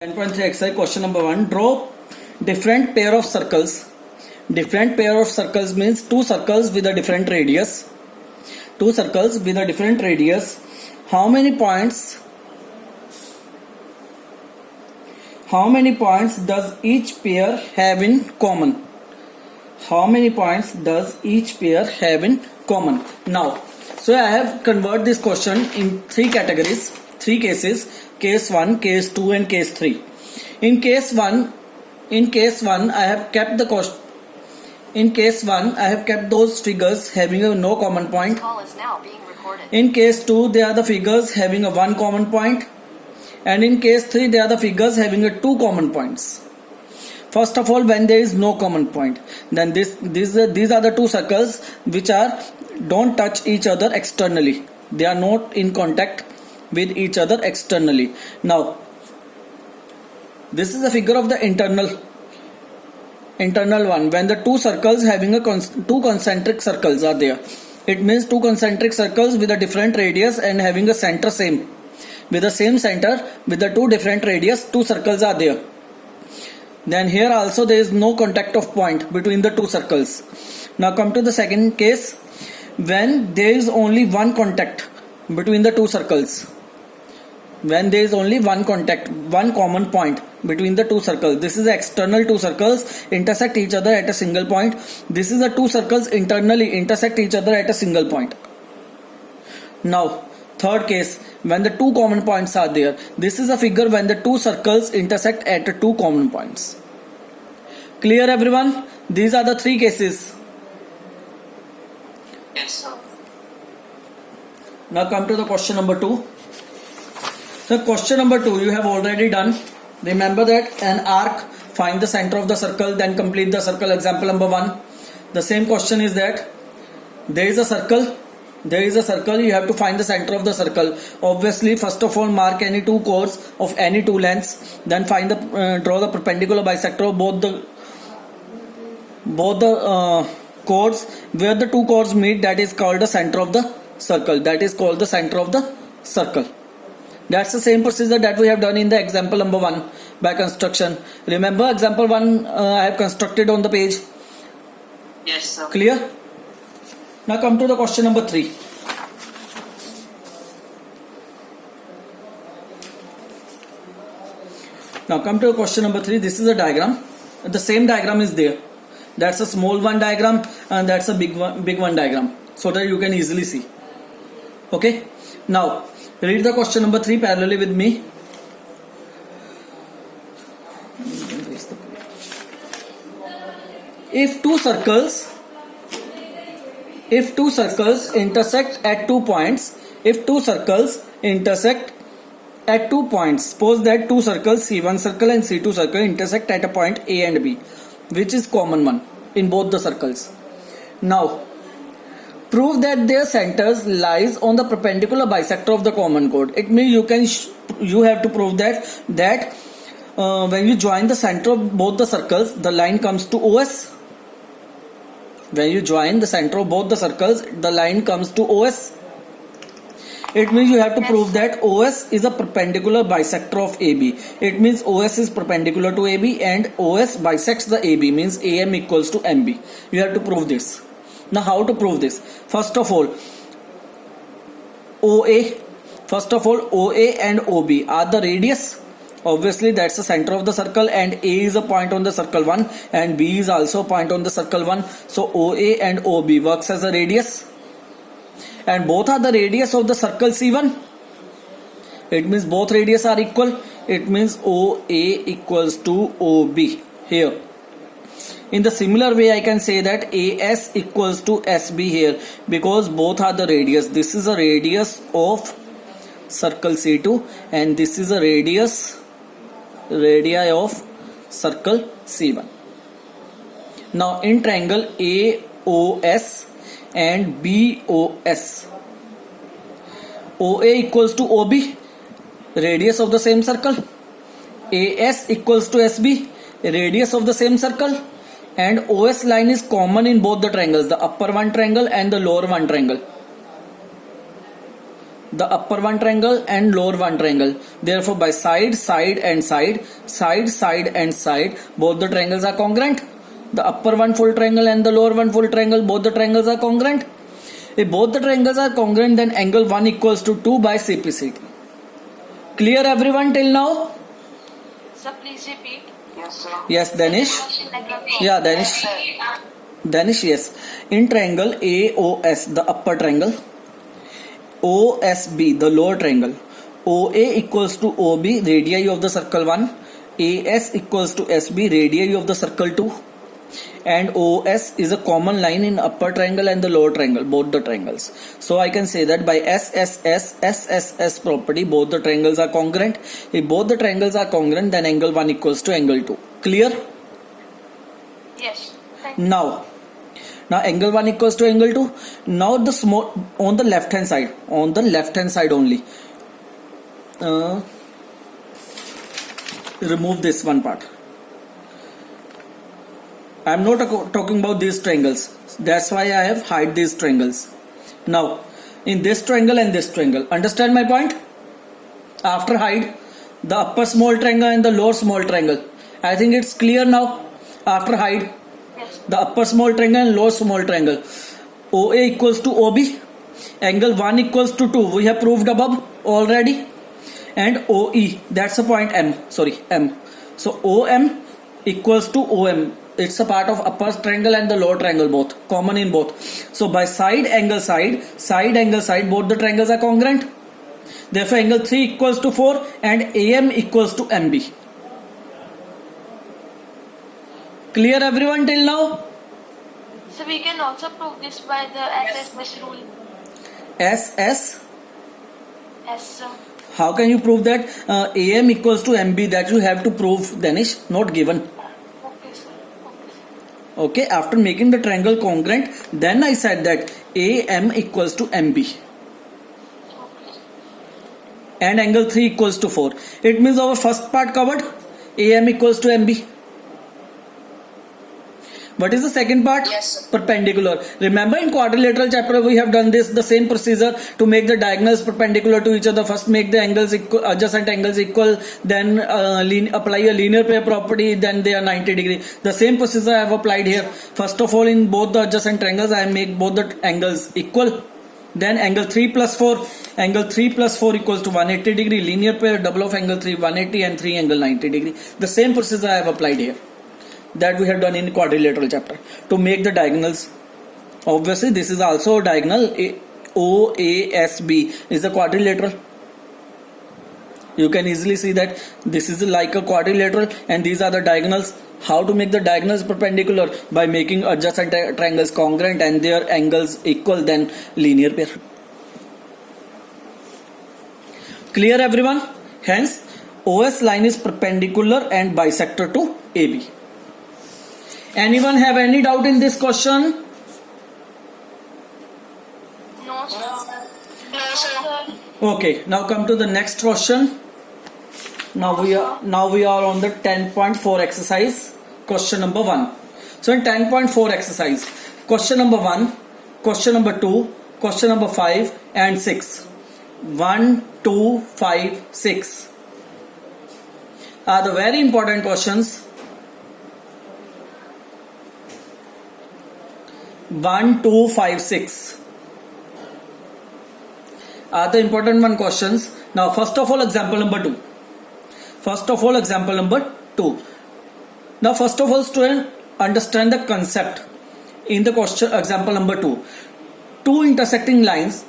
10.3 exercise question number 1. Draw different pair of circles. Different pair of circles means two circles with a different radius. Two circles with a different radius. How many points does each pair have in common? How many points does each pair have in common? Now, so I have converted this question in three categories, three cases: case 1, case 2 and case 3. In case 1, I have kept the cost. In case 1, I have kept those figures having a no common point. Call is now being recorded. In case 2, they are the figures having a one common point. And in case 3, they are the figures having a two common points. First of all, when there is no common point, then these are the two circles which don't touch each other externally. They are not in contact with each other externally. Now, this is a figure of the internal one. When the two circles having two concentric circles are there, it means two concentric circles with a different radius and having a center same. With the same center, with the two different radius, two circles are there. Then here also there is no contact of point between the two circles. Now come to the second case, when there is only one contact between the two circles. When there is only one contact, one common point between the two circles. This is the external two circles intersect each other at a single point. This is the two circles internally intersect each other at a single point. Now, third case, when the two common points are there. This is a figure when the two circles intersect at two common points. Clear, everyone? These are the three cases. Yes. Now come to the question number 2. So question number 2 you have already done. Remember that an arc, find the center of the circle, then complete the circle. Example number 1. The same question is that there is a circle, you have to find the center of the circle. Obviously, first of all, mark any two chords of any two lengths, then draw the perpendicular bisector of both the chords. Where the two chords meet, that is called the center of the circle. That's the same procedure that we have done in the example number 1 by construction. Remember example 1 I have constructed on the page. Yes, sir. Clear? Now come to the question number 3. Now come to question number 3. This is a diagram. The same diagram is there. That's a small one diagram and that's a big one diagram, so that you can easily see. Okay. Now read the question number 3 parallelly with me. If two circles intersect at 2 points, suppose that two circles, C1 circle and C2 circle, intersect at a point A and B, which is common one in both the circles. Now, prove that their centers lies on the perpendicular bisector of the common chord. It means you have to prove that when you join the center of both the circles, the line comes to OS. When you join the center of both the circles, the line comes to OS. It means you have to prove that OS is a perpendicular bisector of AB. It means OS is perpendicular to AB and OS bisects the AB, means AM equals to MB. You have to prove this. Now how to prove this? First of all, OA and OB are the radius. Obviously that's the center of the circle, and A is a point on the circle 1 and B is also a point on the circle 1. So OA and OB works as a radius, and both are the radius of the circle C1. It means both radius are equal. It means OA equals to OB here. In the similar way, I can say that AS equals to SB here, because both are the radius. This is a radius of circle C2 and this is a radii of circle C1. Now in triangle AOS and BOS, OA equals to OB, radius of the same circle. AS equals to SB, radius of the same circle. And OS line is common in both the triangles, the upper one triangle and the lower one triangle. the upper one triangle and lower one triangle. Therefore, by side, side and side, side, side and side, both the triangles are congruent. The upper one full triangle and the lower one full triangle, both the triangles are congruent. If both the triangles are congruent, then angle 1 equals to 2 by CPCT. Clear everyone till now? Sir, please repeat. Yes, sir. Yes, Danish? Yeah, Danish. Danish, yes. In triangle AOS, the upper triangle, OSB, the lower triangle, OA equals to OB, radii of the circle 1, AS equals to SB, radii of the circle 2, and OS is a common line in upper triangle and the lower triangle, both the triangles. So I can say that by SSS property, both the triangles are congruent. If both the triangles are congruent, then angle 1 equals to angle 2. Clear? Yes. Thank you. Now angle 1 equals to angle 2. Now the small on the left hand side only, remove this one part. I am not talking about these triangles, that's why I have hide these triangles. Now in this triangle and this triangle, understand my point? After hide the upper small triangle and the lower small triangle, I think it's clear now. After hide Yes. the upper small triangle and lower small triangle, OA equals to OB, angle 1 equals to 2, we have proved above already, and OE, that's a point M. So OM equals to OM, it's a part of upper triangle and the lower triangle, both common in both. So by side angle side, both the triangles are congruent. Therefore angle 3 equals to 4 and AM equals to MB. Clear everyone till now? So we can also prove this by the SSS rule. SS. Yes, sir. How can you prove that? AM equals to MB, that you have to prove, Danish, not given. Okay, sir. Okay, sir. Okay, after making the triangle congruent, then I said that AM equals to MB Okay. and angle 3 equals to 4. It means our first part covered, AM equals to MB. What is the second part? Yes, sir. Perpendicular. Remember in quadrilateral chapter we have done this, the same procedure to make the diagonals perpendicular to each other. First make the angles equal, adjacent angles equal, then apply a linear pair property, then they are 90 degree. The same procedure I have applied here. First of all, in both the adjacent triangles I make both the angles equal. Then angle 3 plus 4, angle 3 plus 4 equals to 180 degree, linear pair, double of angle 3 180 and 3 angle 90 degree. The same procedure I have applied here, that we have done in quadrilateral chapter to make the diagonals. Obviously this is also a diagonal. OASB is a quadrilateral. You can easily see that this is like a quadrilateral and these are the diagonals. How to make the diagonals perpendicular? By making adjacent triangles congruent and their angles equal, then linear pair. Clear everyone? Hence OS line is perpendicular and bisector to AB. Anyone have any doubt in this question? No, sir. No, sir. Okay, now come to the next question. Now we are on the 10.4 exercise, question number 1. So in 10.4 exercise, question number 1, question number 2, question number 5 and 6. 1, 2, 5, 6 are the very important questions. 1, 2, 5, 6 are the important one questions. Now first of all example number 2. Now first of all student, understand the concept in the question example number 2. Two intersecting lines,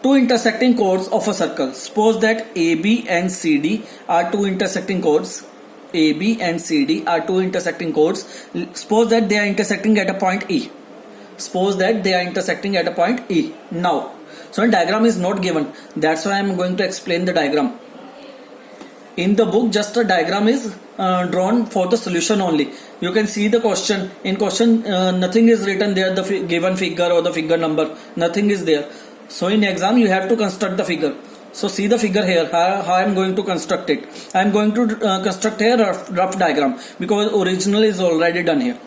two intersecting chords of a circle. Suppose that AB and CD are two intersecting chords. AB and CD are two intersecting chords. Suppose that they are intersecting at a point E. Now, so diagram is not given. That's why I am going to explain the diagram. In the book, just a diagram is drawn for the solution only. You can see the question. In question, nothing is written there, the given figure or the figure number. Nothing is there. So in exam, you have to construct the figure. So see the figure here, how I am going to construct it. I am going to construct here a rough diagram because original is already done here.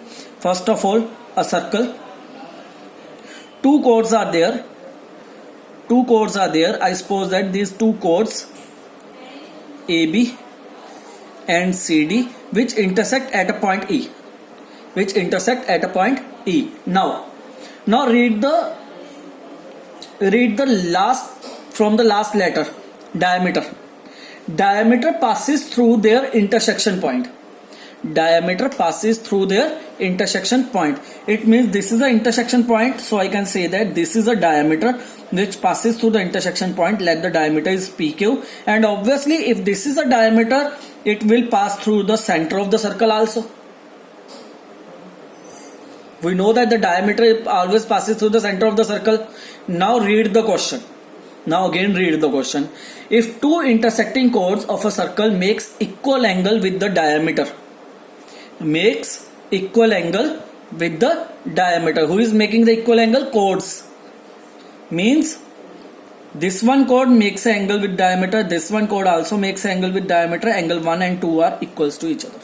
First of all, a circle. Two chords are there. two chords are there. I suppose that these two chords AB and CD which intersect at a point E. Which intersect at a point E. Now read the last from the last letter, diameter. Diameter passes through their intersection point. Diameter passes through their intersection point. It means this is the intersection point, so I can say that this is a diameter which passes through the intersection point. Let the diameter is PQ, and obviously if this is a diameter, it will pass through the center of the circle also. We know that the diameter always passes through the center of the circle. Now read the question. Now again read the question. If two intersecting chords of a circle makes equal angle with the diameter. Makes equal angle with the diameter. Who is making the equal angle? Chords. Means this one chord makes an angle with diameter. This one chord also makes an angle with diameter. Angle 1 and 2 are equals to each other.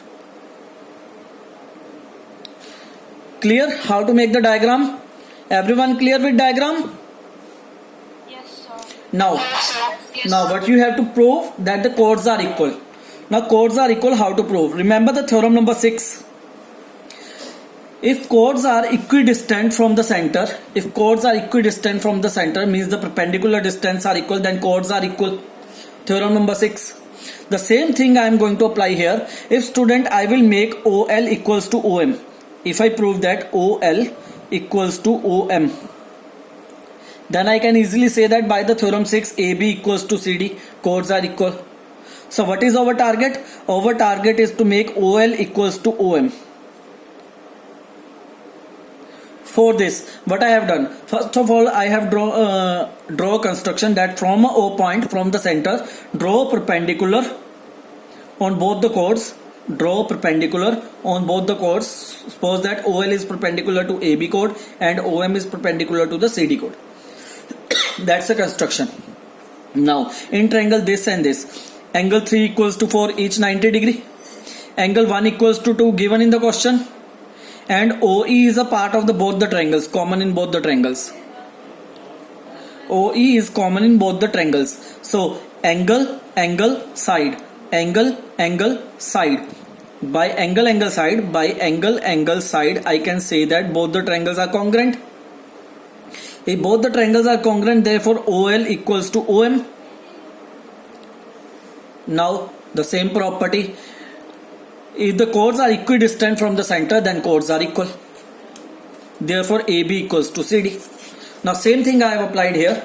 Clear how to make the diagram? Everyone clear with diagram? Yes, sir. Now Yes, sir. Yes, Now sir. what you have to prove that the chords are equal. Now chords are equal, how to prove? Remember the theorem number 6. If chords are equidistant from the center, means the perpendicular distance are equal, then chords are equal. Theorem number 6. The same thing I am going to apply here. If student, I will make OL equals to OM. If I prove that OL equals to OM, then I can easily say that by the theorem 6 AB equals to CD, chords are equal. So what is our target? Our target is to make OL equals to OM. For this, what I have done, first of all, I have draw a construction that from a O point, from the center, draw perpendicular on both the chords. Draw perpendicular on both the chords. Suppose that OL is perpendicular to AB chord and OM is perpendicular to the CD chord. That's a construction. Now in triangle this and this, angle 3 equals to 4, each 90 degree. Angle 1 equals to 2 given in the question, and OE is a part of the both the triangles, common in both the triangles. OE is common in both the triangles. So angle, angle, side, angle, angle, side. By angle, angle, side, by angle, angle, side, I can say that both the triangles are congruent. If both the triangles are congruent, therefore OL equals to OM. Now the same property. If the chords are equidistant from the center, then chords are equal. Therefore AB equals to CD. Now same thing I have applied here.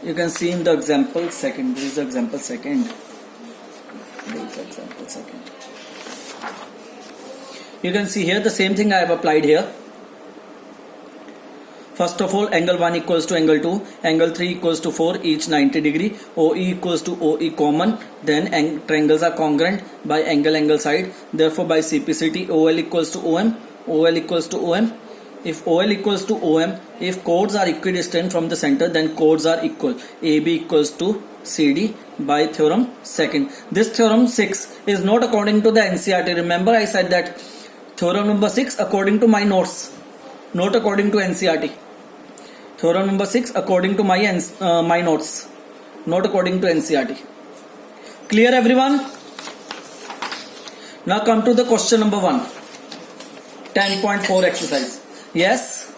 You can see in the example second. This is the example second. You can see here the same thing I have applied here. First of all, angle 1 equals to angle 2, angle 3 equals to 4, each 90 degree, OE equals to OE common, then triangles are congruent by angle, angle, side. Therefore by CPCT, OL equals to OM, OL equals to OM. If OL equals to OM, if chords are equidistant from the center, then chords are equal. AB equals to CD by theorem second. This theorem 6 is not according to the NCERT. Remember I said that theorem number 6 according to my notes, not according to NCERT. Theorem number 6 according to my notes, not according to NCERT. Clear everyone? Now come to the question number 1. 10.4 exercise. Yes?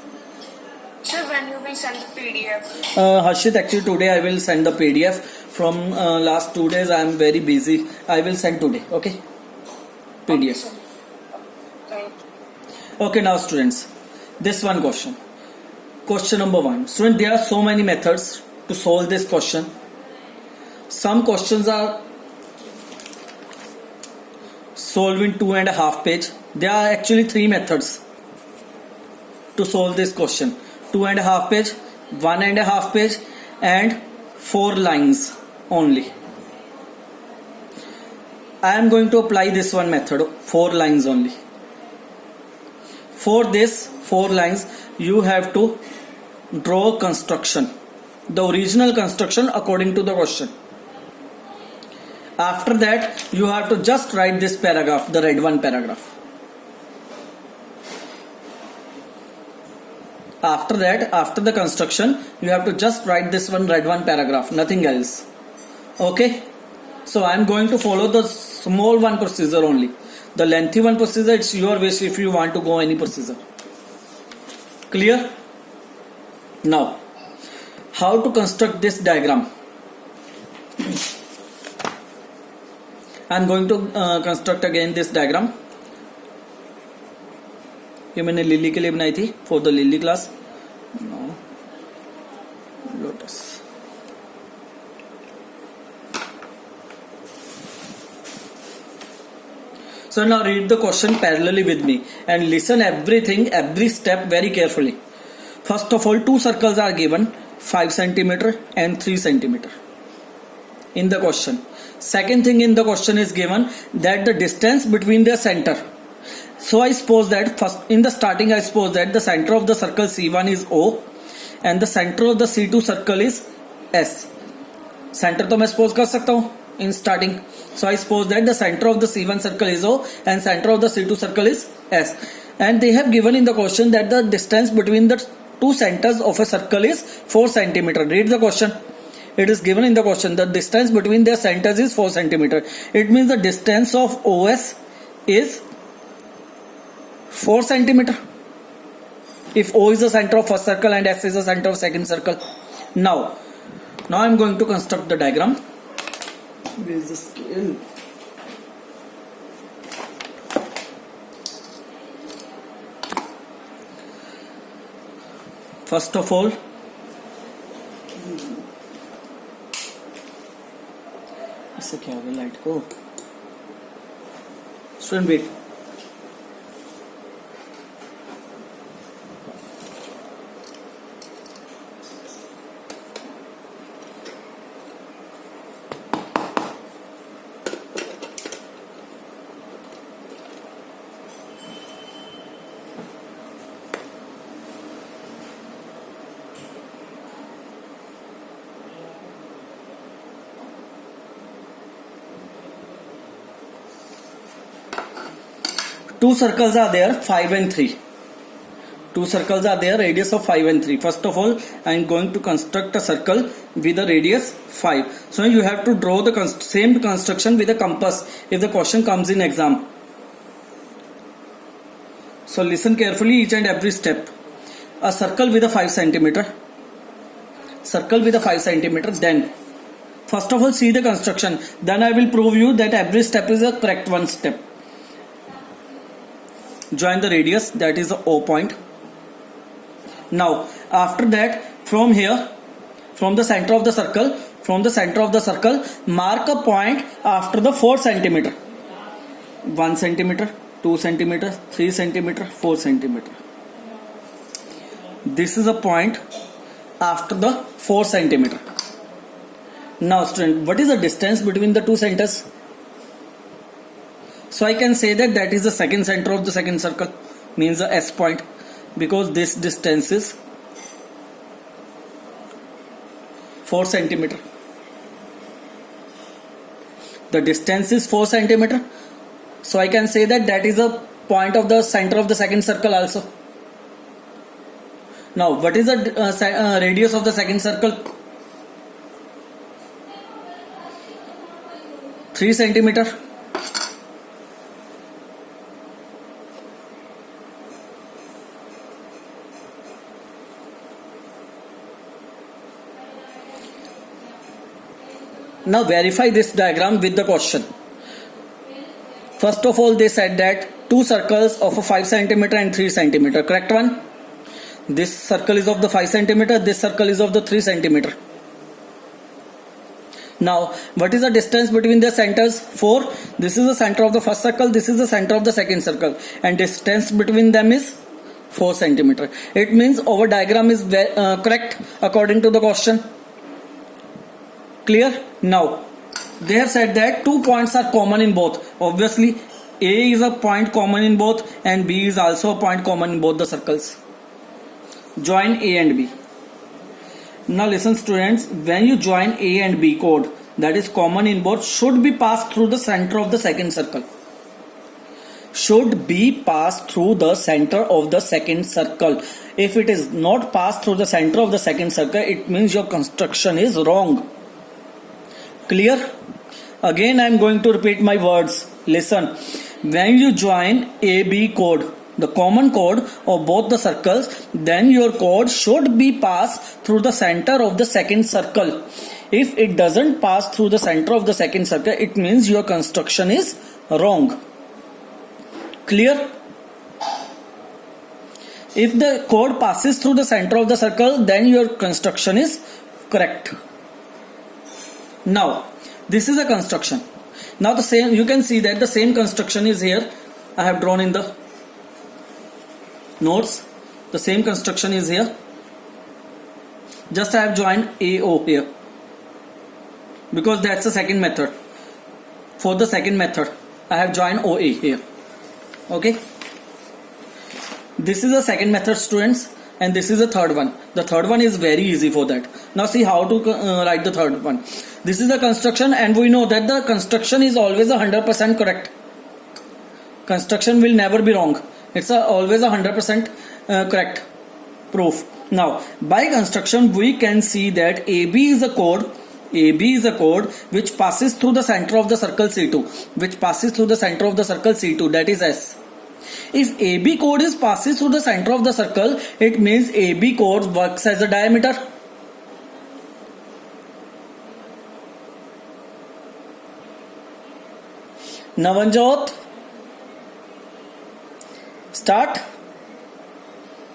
Sir, when you will send the PDF? Harshit, actually today I will send the PDF. From last 2 days I am very busy. I will send today. Okay? PDF. Sir. Thank you. Okay, now students, this one question. Question number 1. Student, there are so many methods to solve this question. Some questions are solved in 2.5 pages. There are actually 3 methods to solve this question. 2.5 page, 1.5 page and 4 lines only. I am going to apply this one method, 4 lines only. For this 4 lines, you have to draw construction, the original construction according to the question. After that, you have to just write this paragraph, the red one paragraph. After that, after the construction, you have to just write this one red one paragraph, nothing else. Okay, so I am going to follow the small one procedure only. The lengthy one procedure, it's your wish if you want to go any procedure. Clear? Now, how to construct this diagram? I am going to construct again this diagram. ये मैंने lily के लिए बनाई थी for the lily class. Lotus. So now read the question parallelly with me and listen everything, every step very carefully. First of all, two circles are given, 5 centimeter and 3 centimeter in the question. Second thing in the question is given that the distance between their center. So I suppose that first in the starting I suppose that the center of the circle C1 is O and the center of the C2 circle is S. Center तो मैं suppose कर सकता हूँ in starting. So I suppose that the center of the C1 circle is O and center of the C2 circle is S. And they have given in the question that the distance between the two centers of a circle is 4 centimeter. Read the question. It is given in the question the distance between their centers is 4 centimeter. It means the distance of OS is 4 centimeter. If O is the center of first circle and S is the center of second circle. Now I am going to construct the diagram. Where is the scale? First of all, इससे क्या होगा light को? Student wait. Two circles are there, 5 and 3. Two circles are there, radius of 5 and 3. First of all, I am going to construct a circle with a radius 5. So you have to draw the same construction with a compass if the question comes in exam. So listen carefully each and every step. A circle with a 5 centimeter. Circle with a 5 centimeter. Then, first of all, see the construction. Then I will prove you that every step is a correct one step. Join the radius, that is the O point. Now after that, from here, from the center of the circle, mark a point after the 4 centimeter. 1 centimeter, 2 centimeter, 3 centimeter, 4 centimeter. This is a point after the 4 centimeter. Now student, what is the distance between the two centers? So I can say that is the second center of the second circle, means the S point, because this distance is 4 centimeter. The distance is 4 centimeter. So I can say that is a point of the center of the second circle also. Now what is the radius of the second circle? 3 centimeter. Now verify this diagram with the question. First of all, they said that two circles of a 5 centimeter and 3 centimeter. Correct one? This circle is of the 5 centimeter, this circle is of the 3 centimeter. Now, what is the distance between their centers? 4. This is the center of the first circle, this is the center of the second circle. And distance between them is 4 centimeter. It means our diagram is correct according to the question. Clear? Now, they have said that 2 points are common in both. Obviously, A is a point common in both and B is also a point common in both the circles. Join A and B. Now listen students, when you join A and B chord that is common in both should be passed through the center of the second circle. Should be passed through the center of the second circle. If it is not passed through the center of the second circle, it means your construction is wrong. Clear? Again, I am going to repeat my words. Listen. When you join AB code, the common code of both the circles, then your code should be passed through the center of the second circle. If it doesn't pass through the center of the second circle, it means your construction is wrong. Clear? If the code passes through the center of the circle, then your construction is correct. Now, this is a construction. Now the same, you can see that the same construction is here. I have drawn in the notes. The same construction is here. Just I have joined AO here, because that's the second method. For the second method, I have joined OA here. Okay. This is the second method, students, and this is the third one. The third one is very easy for that. Now see how to write the third one. This is the construction, and we know that the construction is always 100% correct. Construction will never be wrong. It's always 100% correct proof. Now, by construction, we can see that AB is a code. AB is a code which passes through the center of the circle C2. Which passes through the center of the circle C2, that is S. If AB code passes through the center of the circle, it means AB code works as a diameter. Navanjot, start.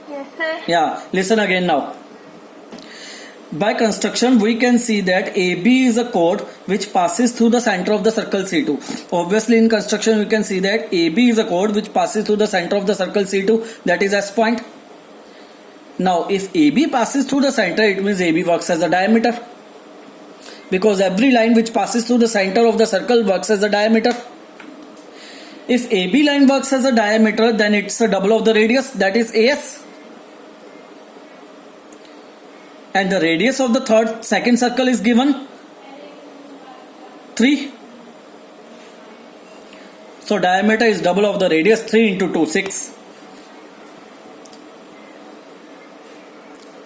Yes, sir. Yeah, listen again now. By construction, we can see that AB is a code which passes through the center of the circle C2. Obviously, in construction, we can see that AB is a code which passes through the center of the circle C2, that is S point. Now, if AB passes through the center, it means AB works as a diameter. Because every line which passes through the center of the circle works as a diameter. If AB line works as a diameter, then it's a double of the radius, that is AS. And the radius of the second circle is given 3. So diameter is double of the radius, 3 into 2, 6.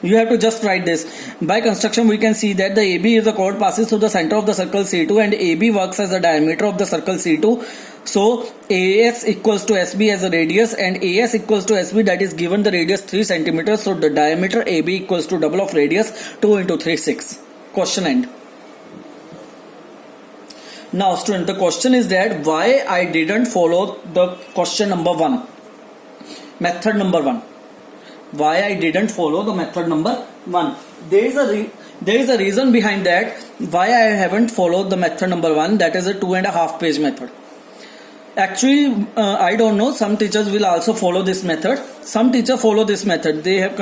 You have to just write this. By construction, we can see that the AB is a chord passes through the center of the circle C2 and AB works as a diameter of the circle C2. So AS equals to SB as a radius and AS equals to SB, that is given the radius 3 centimeters. So the diameter AB equals to double of radius 2 into 3, 6. Question end. Now student, the question is that why I didn't follow the question number 1, method number 1. Why I didn't follow the method number 1. There is a reason behind that why I haven't followed the method number 1, that is a 2.5 page method. Actually, I don't know, some teachers will also follow this method. Some teachers follow this method. They have